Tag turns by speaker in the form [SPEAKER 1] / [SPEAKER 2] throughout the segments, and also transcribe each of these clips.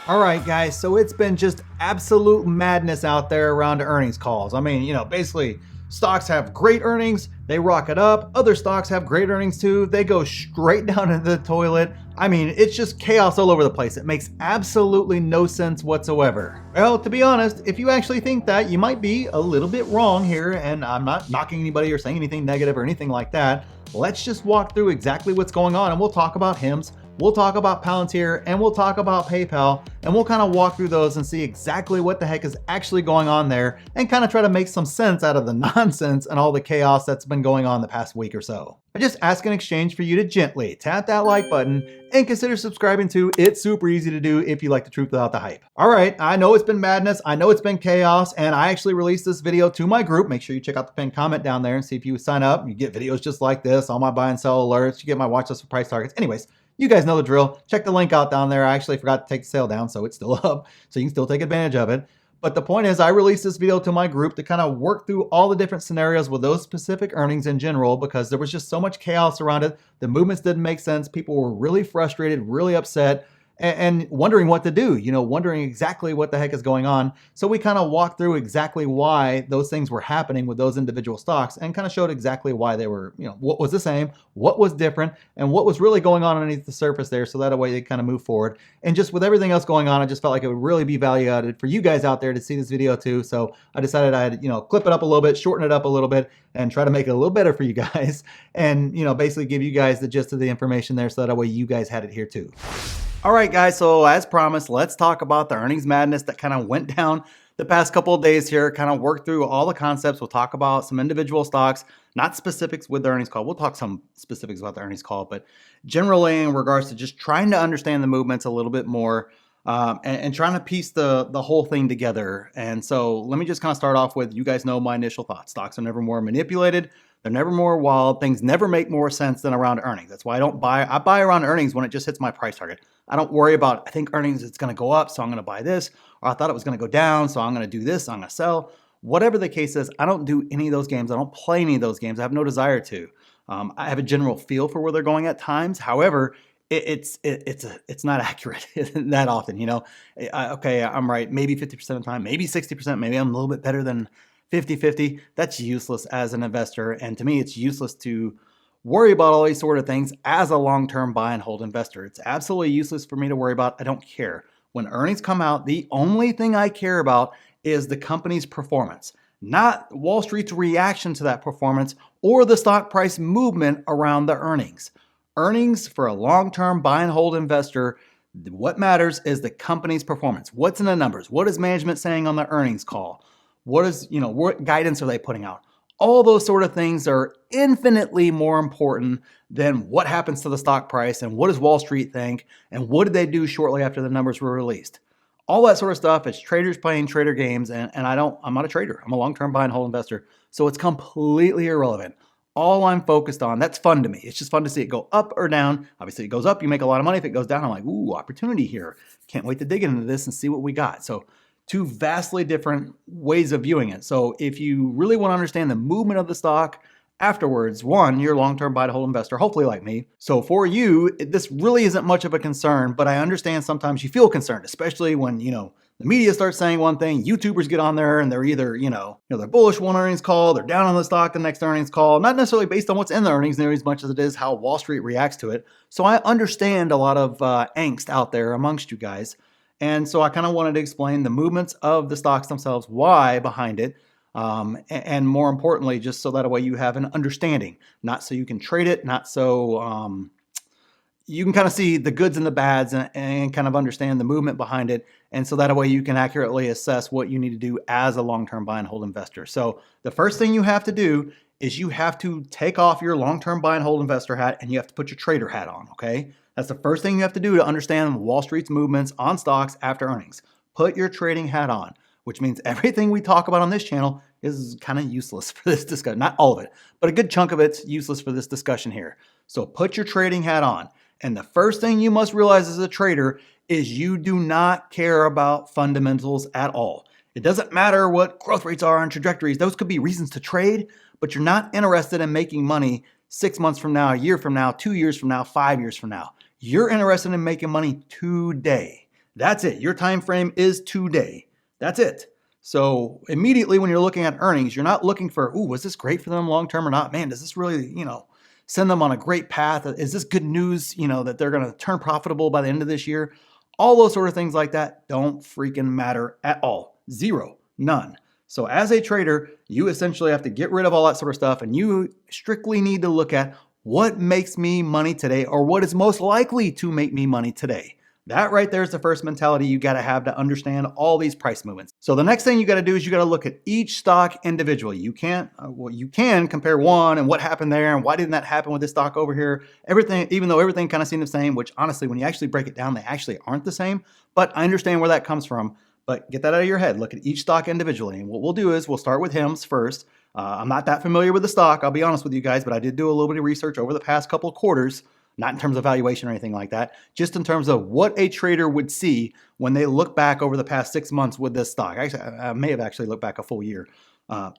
[SPEAKER 1] All right, guys, so it's been just absolute madness out there around earnings calls. I mean, basically, stocks have great earnings, they rocket up. Other stocks have great earnings too, they go straight down into the toilet. I mean, it's just chaos all over the place. It makes absolutely no sense whatsoever. Well, to be honest, if you actually think that, you might be a little bit wrong here, and I'm not knocking anybody or saying anything negative or anything like that. Let's just walk through exactly what's going on, and we'll talk about HIMSS. We'll talk about Palantir, and we'll talk about PayPal, and we'll kind of walk through those and see exactly what the heck is actually going on there and kind of try to make some sense out of the nonsense and all the chaos that's been going on the past week or so. I just ask in exchange for you to gently tap that like button and consider subscribing too. It's super easy to do if you like the truth without the hype. All right, I know it's been madness, I know it's been chaos, and I actually released this video to my group. Make sure you check out the pinned comment down there and see if you sign up. You get videos just like this, all my buy and sell alerts, you get my watch list for price targets. Anyways, you guys know the drill. Check the link out down there. I actually forgot to take the sale down, so it's still up, so you can still take advantage of it. But the point is, I released this video to my group to kind of work through all the different scenarios with those specific earnings in general, because there was just so much chaos around it. The movements didn't make sense. People were really frustrated, really upset, and wondering what to do, wondering exactly what the heck is going on. So we kind of walked through exactly why those things were happening with those individual stocks and kind of showed exactly why they were, what was the same, what was different, and what was really going on underneath the surface there. So that way they kind of move forward. And just with everything else going on, I just felt like it would really be value added for you guys out there to see this video too. So I decided I'd, clip it up a little bit, shorten it up a little bit, and try to make it a little better for you guys. And, basically give you guys the gist of the information there so that way you guys had it here too. All right, guys, so as promised, let's talk about the earnings madness that kind of went down the past couple of days here, kind of work through all the concepts. We'll talk about some individual stocks, not specifics with the earnings call. We'll talk some specifics about the earnings call, but generally in regards to just trying to understand the movements a little bit more and trying to piece the whole thing together. And so let me just kind of start off with, you guys know my initial thoughts. Stocks are never more manipulated. They're never more wild. Things never make more sense than around earnings. That's why I buy around earnings when it just hits my price target. I don't worry about, I think earnings, it's going to go up, so I'm going to buy this. Or I thought it was going to go down, so I'm going to do this, I'm going to sell. Whatever the case is, I don't do any of those games. I don't play any of those games. I have no desire to. I have a general feel for where they're going at times. However, it's not accurate that often, okay, I'm right, maybe 50% of the time, maybe 60%, maybe I'm a little bit better than 50-50. That's useless as an investor. And to me, it's useless to worry about all these sort of things as a long-term buy and hold investor. It's absolutely useless for me to worry about. I don't care. When earnings come out, the only thing I care about is the company's performance, not Wall Street's reaction to that performance or the stock price movement around the earnings. Earnings for a long-term buy and hold investor, what matters is the company's performance. What's in the numbers? What is management saying on the earnings call? What guidance are they putting out? All those sort of things are infinitely more important than what happens to the stock price and what does Wall Street think and what did they do shortly after the numbers were released. All that sort of stuff is traders playing trader games, and I'm not a trader. I'm a long-term buy and hold investor. So it's completely irrelevant. All I'm focused on, that's fun to me. It's just fun to see it go up or down. Obviously, it goes up, you make a lot of money. If it goes down, I'm like, ooh, opportunity here. Can't wait to dig into this and see what we got. So two vastly different ways of viewing it. So if you really want to understand the movement of the stock afterwards, one, you're a long-term buy to hold investor, hopefully like me. So for you, this really isn't much of a concern, but I understand sometimes you feel concerned, especially when, the media starts saying one thing, YouTubers get on there and they're either, they're bullish one earnings call, they're down on the stock the next earnings call, not necessarily based on what's in the earnings nearly as much as it is how Wall Street reacts to it. So I understand a lot of angst out there amongst you guys. And so I kind of wanted to explain the movements of the stocks themselves, why behind it, and more importantly, just so that way you have an understanding, not so you can trade it, not so you can kind of see the goods and the bads and kind of understand the movement behind it. And so that way you can accurately assess what you need to do as a long-term buy and hold investor. So the first thing you have to do is you have to take off your long-term buy and hold investor hat and you have to put your trader hat on, okay? That's the first thing you have to do to understand Wall Street's movements on stocks after earnings. Put your trading hat on, which means everything we talk about on this channel is kind of useless for this discussion. Not all of it, but a good chunk of it's useless for this discussion here. So put your trading hat on. And the first thing you must realize as a trader is you do not care about fundamentals at all. It doesn't matter what growth rates are on trajectories. Those could be reasons to trade, but you're not interested in making money 6 months from now, a year from now, 2 years from now, 5 years from now. You're interested in making money today. That's it. Your time frame is today. That's it. So immediately when you're looking at earnings, you're not looking for, ooh, was this great for them long term or not? Man, does this really, send them on a great path? Is this good news, that they're going to turn profitable by the end of this year? All those sort of things like that don't freaking matter at all. Zero, none. So as a trader, you essentially have to get rid of all that sort of stuff, and you strictly need to look at what makes me money today, or what is most likely to make me money today. That right there is the first mentality you got to have to understand all these price movements. So the next thing you got to do is you got to look at each stock individually. You can't, you can compare one and what happened there and why didn't that happen with this stock over here. Everything, even though everything kind of seemed the same, which honestly, when you actually break it down, they actually aren't the same. But I understand where that comes from. But get that out of your head. Look at each stock individually. And what we'll do is we'll start with HIMS first. I'm not that familiar with the stock, I'll be honest with you guys, but I did do a little bit of research over the past couple of quarters. Not in terms of valuation or anything like that, just in terms of what a trader would see when they look back over the past 6 months with this stock. Actually, I may have actually looked back a full year.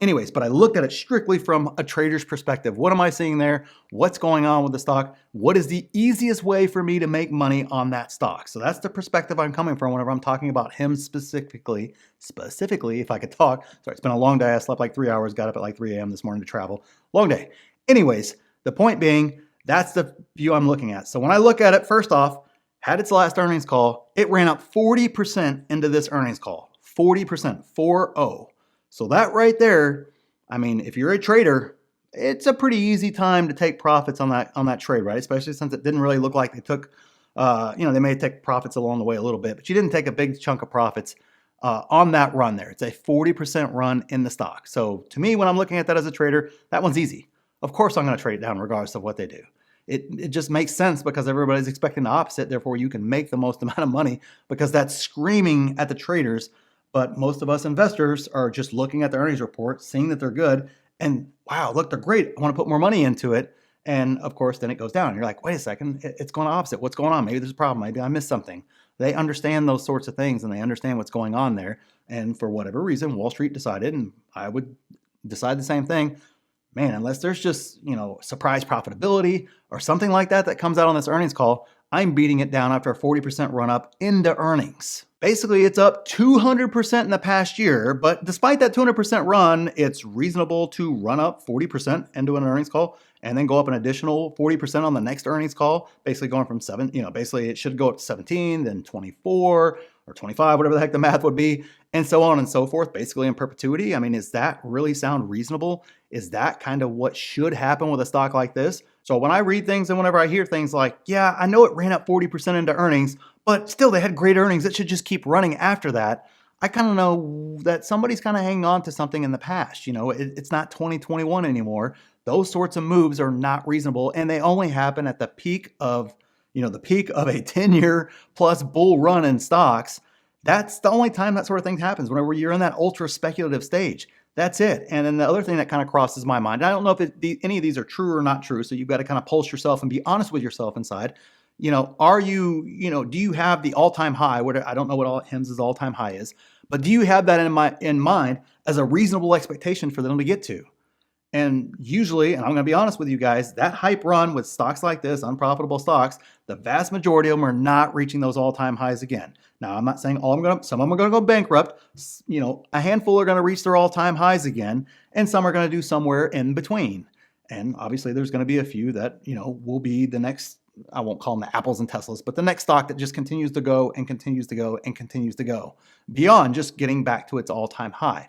[SPEAKER 1] Anyways, but I looked at it strictly from a trader's perspective. What am I seeing there? What's going on with the stock? What is the easiest way for me to make money on that stock? So that's the perspective I'm coming from whenever I'm talking about him specifically, if I could talk. Sorry, it's been a long day. I slept like 3 hours, got up at like 3 a.m. this morning to travel. Long day. Anyways, the point being, that's the view I'm looking at. So when I look at it, first off, had its last earnings call, it ran up 40% into this earnings call. 40%, 4-0. So that right there, I mean, if you're a trader, it's a pretty easy time to take profits on that trade, right? Especially since it didn't really look like they took, they may take profits along the way a little bit, but you didn't take a big chunk of profits on that run there. It's a 40% run in the stock. So to me, when I'm looking at that as a trader, that one's easy. Of course, I'm going to trade it down regardless of what they do. It just makes sense because everybody's expecting the opposite. Therefore, you can make the most amount of money because that's screaming at the traders. But most of us investors are just looking at the earnings report, seeing that they're good, and wow, look, they're great. I want to put more money into it. And of course, then it goes down. You're like, wait a second, it's going opposite. What's going on? Maybe there's a problem. Maybe I missed something. They understand those sorts of things and they understand what's going on there. And for whatever reason, Wall Street decided, and I would decide the same thing, man, unless there's just, surprise profitability or something like that comes out on this earnings call, I'm beating it down after a 40% run up into earnings. Basically, it's up 200% in the past year, but despite that 200% run, it's reasonable to run up 40% into an earnings call and then go up an additional 40% on the next earnings call, basically going from basically it should go up to 17, then 24 or 25, whatever the heck the math would be, and so on and so forth, basically in perpetuity. I mean, does that really sound reasonable? Is that kind of what should happen with a stock like this? So when I read things and whenever I hear things like, yeah, I know it ran up 40% into earnings, but still they had great earnings, it should just keep running after that, I kind of know that somebody's kind of hanging on to something in the past. It's not 2021 anymore. Those sorts of moves are not reasonable, and they only happen at the peak of a 10-year plus bull run in stocks. That's the only time that sort of thing happens, whenever you're in that ultra speculative stage. That's it. And then the other thing that kind of crosses my mind, I don't know if any of these are true or not true, so you've got to kind of pulse yourself and be honest with yourself inside. Do you have the all-time high? I don't know what HIMS's all-time high is, but do you have that in mind as a reasonable expectation for them to get to? And usually, and I'm going to be honest with you guys, that hype run with stocks like this, unprofitable stocks, the vast majority of them are not reaching those all-time highs again. Now, I'm not saying some of them are going to go bankrupt. A handful are going to reach their all-time highs again, and some are going to do somewhere in between. And obviously, there's going to be a few that, will be the next, I won't call them the Apples and Teslas, but the next stock that just continues to go and continues to go and continues to go beyond just getting back to its all-time high.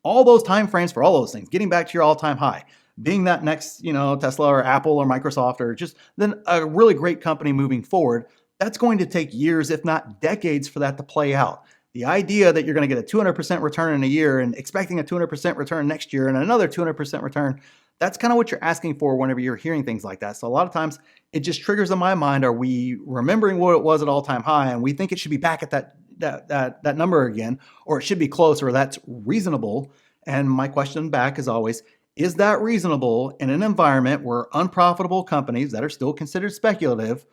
[SPEAKER 1] All those time frames for all those things, getting back to your all-time high, being that next, Tesla or Apple or Microsoft or just then a really great company moving forward, that's going to take years, if not decades, for that to play out. The idea that you're going to get a 200% return in a year and expecting a 200% return next year and another 200% return, that's kind of what you're asking for whenever you're hearing things like that. So a lot of times it just triggers in my mind, are we remembering what it was at all-time high and we think it should be back at that number again, or it should be close, or that's reasonable? And my question back is always, is that reasonable in an environment where unprofitable companies that are still considered speculative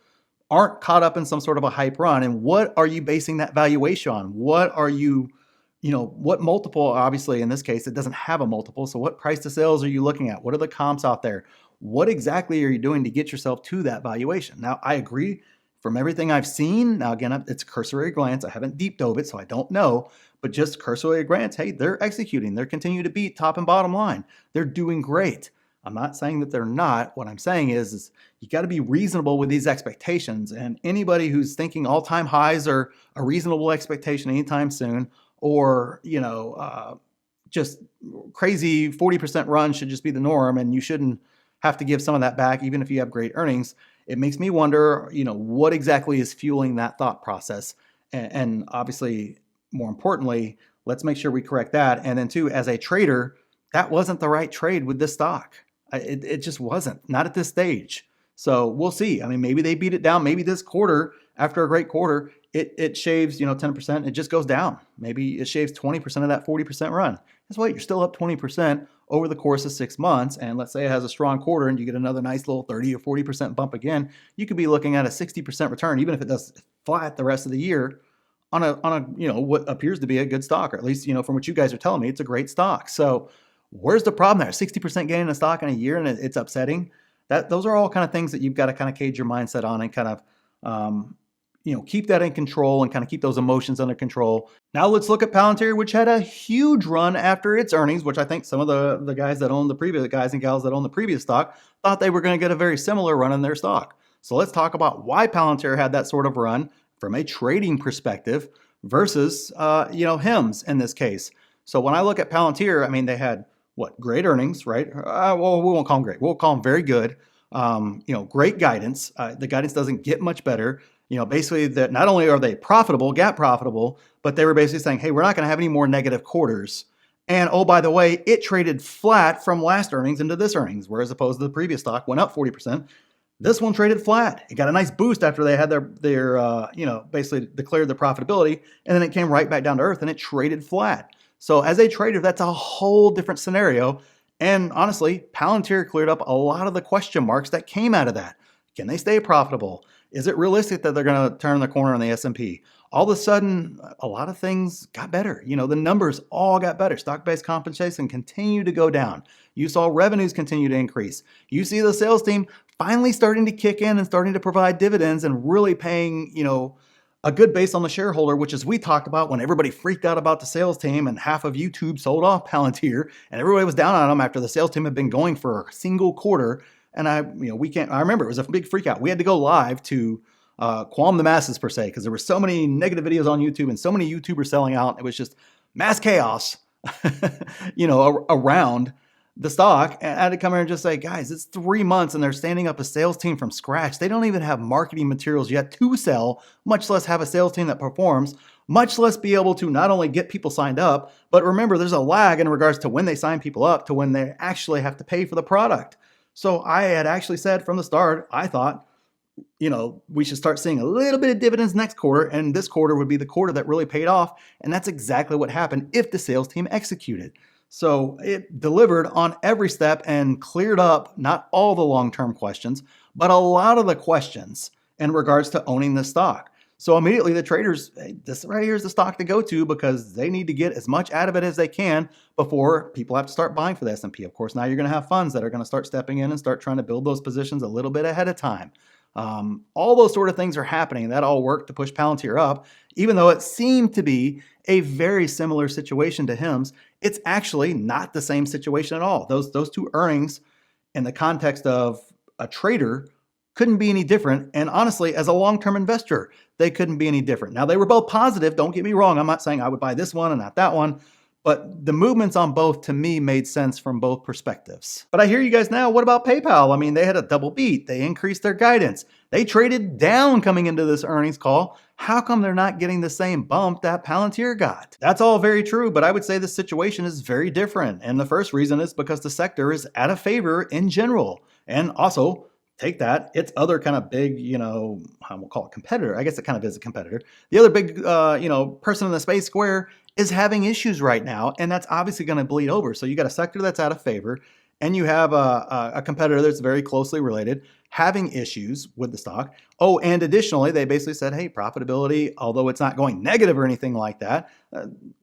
[SPEAKER 1] aren't caught up in some sort of a hype run? And what are you basing that valuation on? What are you, what multiple? Obviously, in this case, it doesn't have a multiple. So what price to sales are you looking at? What are the comps out there? What exactly are you doing to get yourself to that valuation? Now, I agree. from everything I've seen, now again, it's a cursory glance. I haven't deep dove it, so I don't know. But just cursory glance, hey, they're executing. They're continuing to beat top and bottom line. They're doing great. I'm not saying that they're not. What I'm saying is you got to be reasonable with these expectations. And anybody who's thinking all-time highs are a reasonable expectation anytime soon, or just crazy 40% run should just be the norm, and you shouldn't have to give some of that back, even if you have great earnings. It makes me wonder, what exactly is fueling that thought process, and obviously, more importantly, let's make sure we correct that. And then two, as a trader, that wasn't the right trade with this stock. It just wasn't, not at this stage. So we'll see. I mean, maybe they beat it down. Maybe this quarter, after a great quarter, it shaves, 10%. It just goes down. Maybe it shaves 20% of that 40% run. Guess what? You're still up 20% over the course of 6 months. And let's say it has a strong quarter and you get another nice little 30 or 40% bump again. You could be looking at a 60% return, even if it does flat the rest of the year, on a what appears to be a good stock, or at least, from what you guys are telling me, it's a great stock. So where's the problem there? 60% gain in a stock in a year, and it's upsetting. Those are all kind of things that you've got to kind of cage your mindset on and kind of, keep that in control and kind of keep those emotions under control. Now let's look at Palantir, which had a huge run after its earnings, which I think some of the guys that own the previous guys and gals that own the previous stock thought they were going to get a very similar run in their stock. So let's talk about why Palantir had that sort of run from a trading perspective versus, HIMS in this case. So when I look at Palantir, I mean, they had great earnings, right? Well, we won't call them great. We'll call them very good. Great guidance. The guidance doesn't get much better. Basically that not only are they profitable, GAAP profitable, but they were basically saying, hey, we're not going to have any more negative quarters. And oh, by the way, it traded flat from last earnings into this earnings, whereas opposed to the previous stock went up 40%. This one traded flat. It got a nice boost after they had their basically declared the profitability, and then it came right back down to earth and it traded flat. So as a trader, that's a whole different scenario. And honestly, Palantir cleared up a lot of the question marks that came out of that. Can they stay profitable? Is it realistic that they're going to turn the corner on the S&P? All of a sudden, a lot of things got better. The numbers all got better. Stock-based compensation continued to go down. You saw revenues continue to increase. You see the sales team finally starting to kick in and starting to provide dividends and really paying, a good base on the shareholder, which is we talked about when everybody freaked out about the sales team and half of YouTube sold off Palantir and everybody was down on them after the sales team had been going for a single quarter. And I remember it was a big freak out. We had to go live to qualm the masses per se, because there were so many negative videos on YouTube and so many YouTubers selling out. It was just mass chaos, around the stock. And I had to come here and just say, guys, it's 3 months and they're standing up a sales team from scratch. They don't even have marketing materials yet to sell, much less have a sales team that performs, much less be able to not only get people signed up, but remember, there's a lag in regards to when they sign people up to when they actually have to pay for the product. So I had actually said from the start, I thought, we should start seeing a little bit of dividends next quarter, and this quarter would be the quarter that really paid off. And that's exactly what happened if the sales team executed. So it delivered on every step and cleared up not all the long-term questions, but a lot of the questions in regards to owning the stock. So immediately the traders, hey, this right here is the stock to go to, because they need to get as much out of it as they can before people have to start buying for the S&P. Of course, now you're going to have funds that are going to start stepping in and start trying to build those positions a little bit ahead of time. All those sort of things are happening. That all worked to push Palantir up, even though it seemed to be a very similar situation to HIMS. It's actually not the same situation at all. Those two earnings in the context of a trader couldn't be any different. And honestly, as a long-term investor, they couldn't be any different. Now, they were both positive. Don't get me wrong. I'm not saying I would buy this one and not that one. But the movements on both, to me, made sense from both perspectives. But I hear you guys now, what about PayPal? I mean, they had a double beat. They increased their guidance. They traded down coming into this earnings call. How come they're not getting the same bump that Palantir got? That's all very true, but I would say the situation is very different. And the first reason is because the sector is out of favor in general. And also, take that, its other kind of big, I won't call it competitor. I guess it kind of is a competitor. The other big, person in the space, Square, is having issues right now, and that's obviously going to bleed over. So you got a sector that's out of favor, and you have a competitor that's very closely related having issues with the stock. Oh, and additionally, they basically said, hey, profitability, although it's not going negative or anything like that,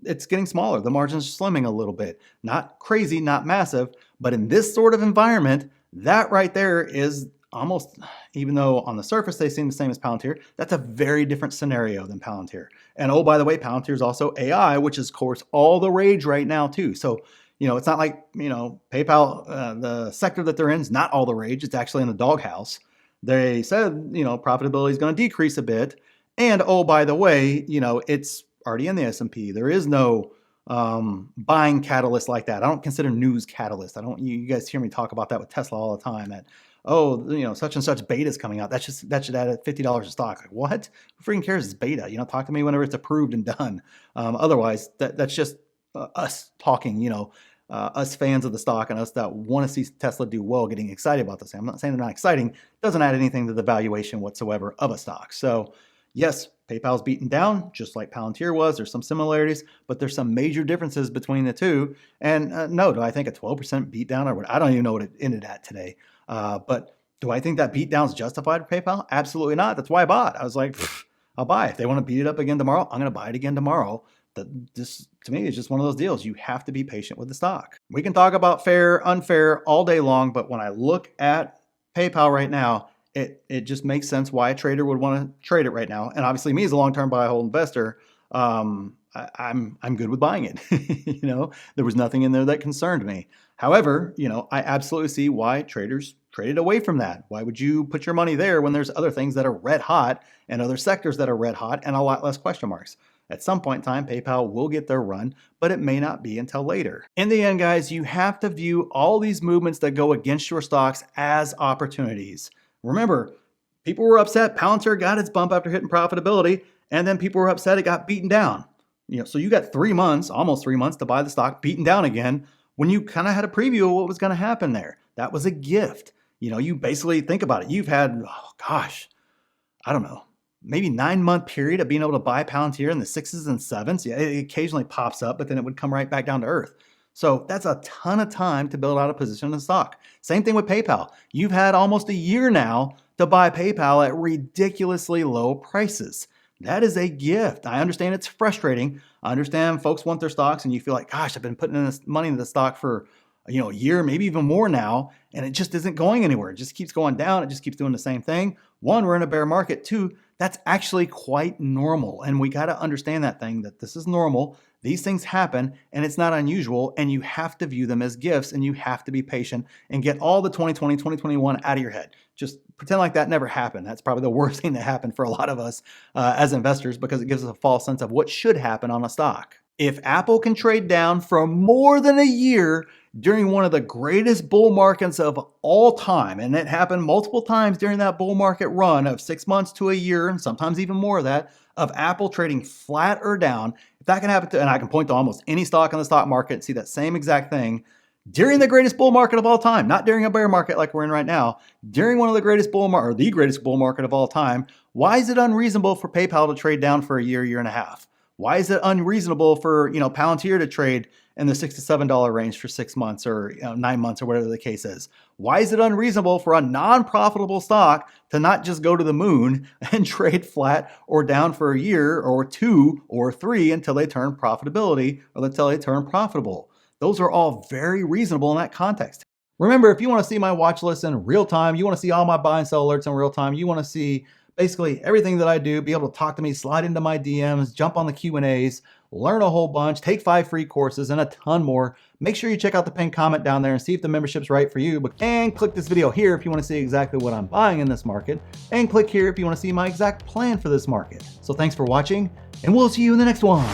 [SPEAKER 1] it's getting smaller. The margins are slimming a little bit. Not crazy, not massive, but in this sort of environment, that right there is almost, even though on the surface they seem the same as Palantir, that's a very different scenario than Palantir. And oh, by the way, Palantir is also AI, which is of course all the rage right now too. So, it's not like, PayPal, the sector that they're in is not all the rage. It's actually in the doghouse. They said, profitability is going to decrease a bit. And oh, by the way, it's already in the S&P. There is no buying catalyst like that. I don't consider news catalyst. You guys hear me talk about that with Tesla all the time, that, such and such beta is coming out. That should add at $50 a stock. Like, what? Who freaking cares? It's beta. Talk to me whenever it's approved and done. Otherwise, that's just us talking, us fans of the stock and us that want to see Tesla do well, getting excited about this. I'm not saying they're not exciting. It doesn't add anything to the valuation whatsoever of a stock. So yes, PayPal's beaten down, just like Palantir was. There's some similarities, but there's some major differences between the two. And no, do I think a 12% beat down, or I don't even know what it ended at today. But do I think that beat down is justified for PayPal? Absolutely not. That's why I bought. I was like, I'll buy. If they want to beat it up again tomorrow, I'm going to buy it again tomorrow. This, to me, is just one of those deals. You have to be patient with the stock. We can talk about fair, unfair all day long, but when I look at PayPal right now, it just makes sense why a trader would want to trade it right now. And obviously, me as a long-term buy hold investor, I'm good with buying it. There was nothing in there that concerned me. However, I absolutely see why traders traded away from that. Why would you put your money there when there's other things that are red hot and other sectors that are red hot and a lot less question marks? At some point in time, PayPal will get their run, but it may not be until later. In the end, guys, you have to view all these movements that go against your stocks as opportunities. Remember, people were upset Palantir got its bump after hitting profitability, and then people were upset it got beaten down. So you got 3 months, almost 3 months to buy the stock beaten down again when you kind of had a preview of what was going to happen there. That was a gift. You basically think about it. You've had, I don't know, maybe 9-month period of being able to buy Palantir in the 6s and 7s. Yeah, it occasionally pops up, but then it would come right back down to earth. So that's a ton of time to build out a position in the stock. Same thing with PayPal. You've had almost a year now to buy PayPal at ridiculously low prices. That is a gift. I understand it's frustrating. I understand folks want their stocks and you feel like, gosh, I've been putting in this money into the stock for a year, maybe even more now, and it just isn't going anywhere. It just keeps going down. It just keeps doing the same thing. One, we're in a bear market. Two, that's actually quite normal. And we got to understand that this is normal. These things happen and it's not unusual, and you have to view them as gifts, and you have to be patient and get all the 2020, 2021 out of your head. Just pretend like that never happened. That's probably the worst thing that happened for a lot of us as investors, because it gives us a false sense of what should happen on a stock. If Apple can trade down for more than a year during one of the greatest bull markets of all time, and it happened multiple times during that bull market run of 6 months to a year, and sometimes even more of that, of Apple trading flat or down, if that can happen to, and I can point to almost any stock on the stock market and see that same exact thing, during the greatest bull market of all time, not during a bear market like we're in right now, during one of the greatest bull market, or the greatest bull market of all time, why is it unreasonable for PayPal to trade down for a year, year and a half? Why is it unreasonable for Palantir to trade in the $6 to $7 range for 6 months or 9 months or whatever the case is? Why is it unreasonable for a non-profitable stock to not just go to the moon and trade flat or down for a year or 2 or 3 until they turn profitability or until they turn profitable? Those are all very reasonable in that context. Remember, if you want to see my watch list in real time, you want to see all my buy and sell alerts in real time, you want to see basically everything that I do, be able to talk to me, slide into my DMs, jump on the Q&As, learn a whole bunch, take 5 free courses and a ton more. Make sure you check out the pinned comment down there and see if the membership's right for you. And click this video here if you want to see exactly what I'm buying in this market. And click here if you want to see my exact plan for this market. So thanks for watching, and we'll see you in the next one.